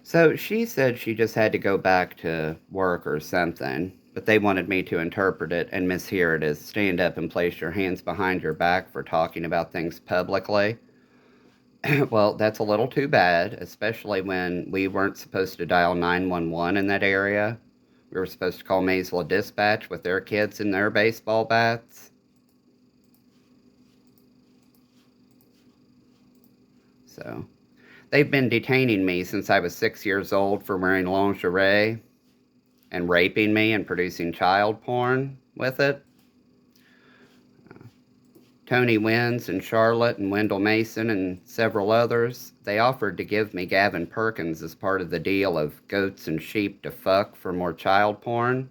So she said she just had to go back to work or something, but they wanted me to interpret it and mishear it as stand up and place your hands behind your back for talking about things publicly. Well, that's a little too bad, especially when we weren't supposed to dial 911 in that area. We were supposed to call Maysville Dispatch with their kids in their baseball bats. So, they've been detaining me since I was 6 years old for wearing lingerie and raping me and producing child porn with it. Tony Wins and Charlotte and Wendell Mason and several others, they offered to give me Gavin Perkins as part of the deal of goats and sheep to fuck for more child porn.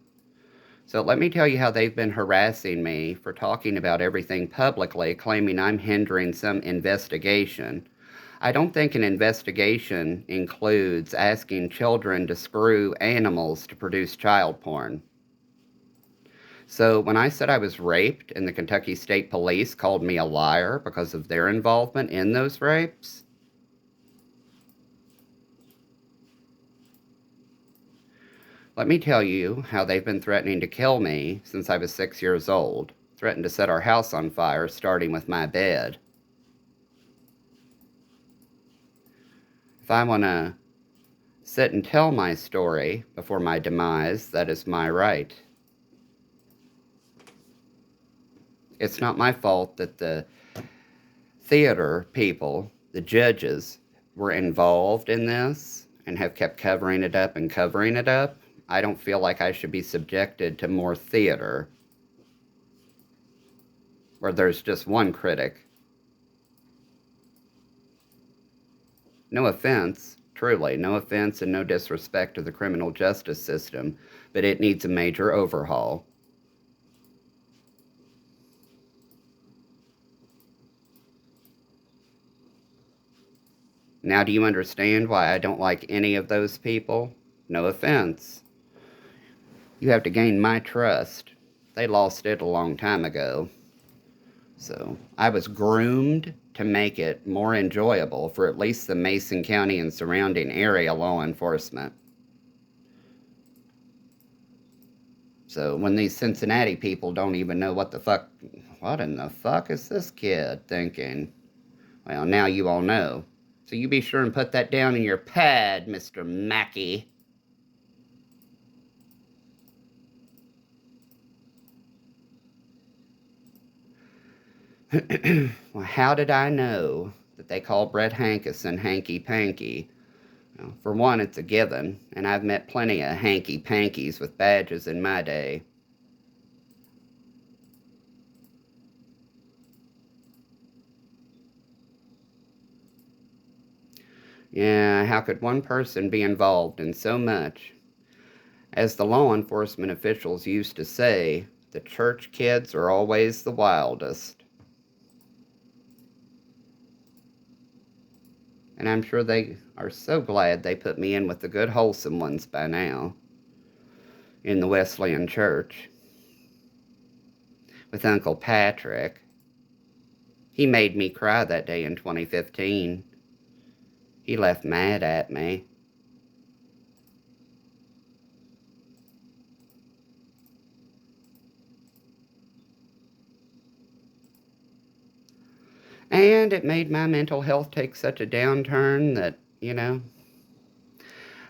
So let me tell you how they've been harassing me for talking about everything publicly, claiming I'm hindering some investigation. I don't think an investigation includes asking children to screw animals to produce child porn. So when I said I was raped and the Kentucky State Police called me a liar because of their involvement in those rapes, let me tell you how they've been threatening to kill me since I was 6 years old. Threatened to set our house on fire, starting with my bed. If I want to sit and tell my story before my demise, that is my right. It's not my fault that the theater people, the judges, were involved in this and have kept covering it up and covering it up. I don't feel like I should be subjected to more theater where there's just one critic. No offense, truly, no offense and no disrespect to the criminal justice system, but it needs a major overhaul. Now, do you understand why I don't like any of those people? No offense. You have to gain my trust. They lost it a long time ago. So I was groomed to make it more enjoyable for at least the Mason County and surrounding area law enforcement. So when these Cincinnati people don't even know what in the fuck is this kid thinking? Well, now you all know. So you be sure and put that down in your pad, Mr. Mackey. Well, how did I know that they call Brett Hankison Hanky Panky? Well, for one, it's a given, and I've met plenty of hanky pankies with badges in my day. Yeah, how could one person be involved in so much? As the law enforcement officials used to say, the church kids are always the wildest. And I'm sure they are so glad they put me in with the good, wholesome ones by now in the Wesleyan Church with Uncle Patrick. He made me cry that day in 2015. He left mad at me. And it made my mental health take such a downturn that,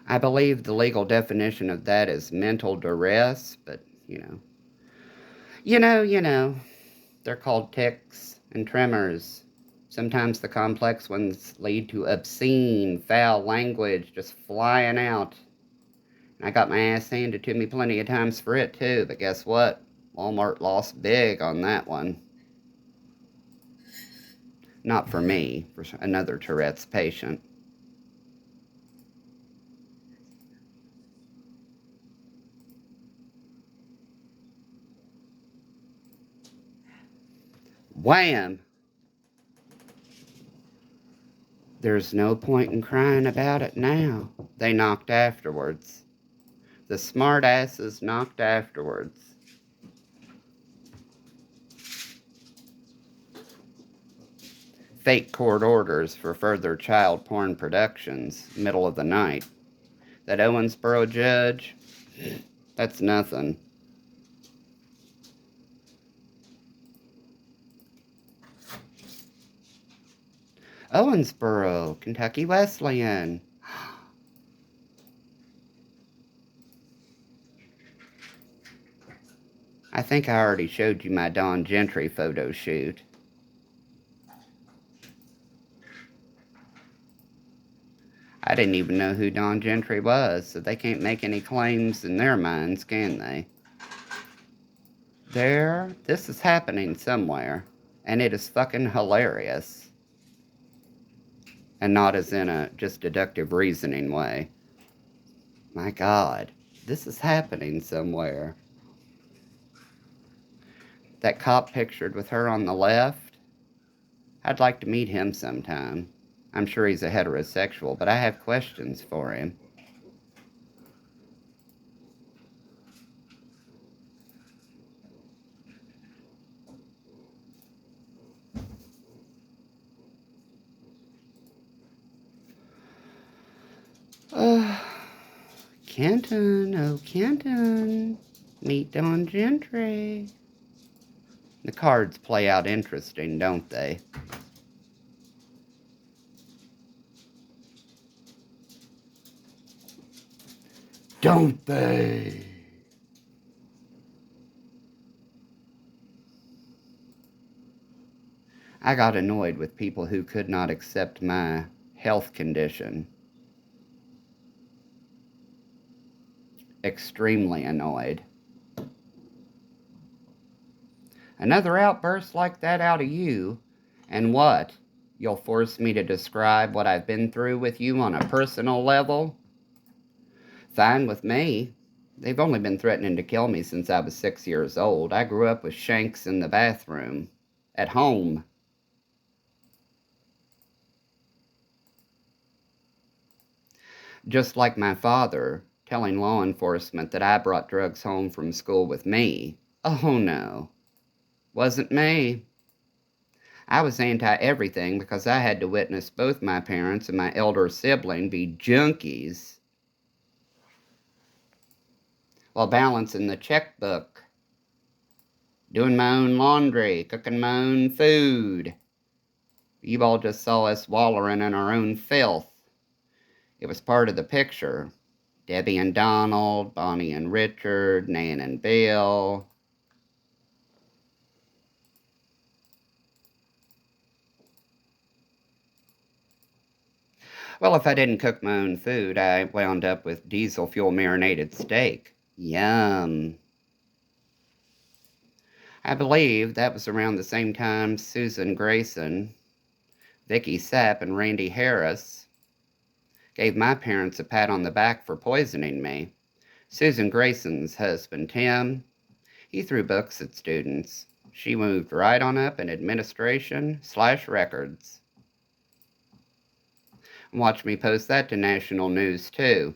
I believe the legal definition of that is mental duress, but, they're called tics and tremors. Sometimes the complex ones lead to obscene, foul language just flying out. And I got my ass handed to me plenty of times for it too, but guess what? Walmart lost big on that one. Not for me, for another Tourette's patient. Wham! There's no point in crying about it now. They knocked afterwards. The smart asses knocked afterwards. Fake court orders for further child porn productions, middle of the night. That Owensboro judge, that's nothing. Owensboro, Kentucky Wesleyan. I think I already showed you my Don Gentry photo shoot. I didn't even know who Don Gentry was, so they can't make any claims in their minds, can they? This is happening somewhere, and it is fucking hilarious. And not as in a just deductive reasoning way. My God, this is happening somewhere. That cop pictured with her on the left, I'd like to meet him sometime. I'm sure he's a heterosexual, but I have questions for him. Kenton, oh Kenton, meet Don Gentry. The cards play out interesting, don't they? Don't they? I got annoyed with people who could not accept my health condition. Extremely annoyed. Another outburst like that out of you, and what? You'll force me to describe what I've been through with you on a personal level? Fine with me. They've only been threatening to kill me since I was 6 years old. I grew up with shanks in the bathroom. At home. Just like my father, telling law enforcement that I brought drugs home from school with me. Oh no. Wasn't me. I was anti-everything because I had to witness both my parents and my elder sibling be junkies while balancing the checkbook, doing my own laundry, cooking my own food. You all just saw us wallowing in our own filth. It was part of the picture. Debbie and Donald, Bonnie and Richard, Nan and Bill. Well, if I didn't cook my own food, I wound up with diesel fuel marinated steak. Yum. I believe that was around the same time Susan Grayson, Vicky Sapp, and Randy Harris gave my parents a pat on the back for poisoning me. Susan Grayson's husband, Tim, he threw books at students. She moved right on up in administration/records. Watch me post that to national news, too.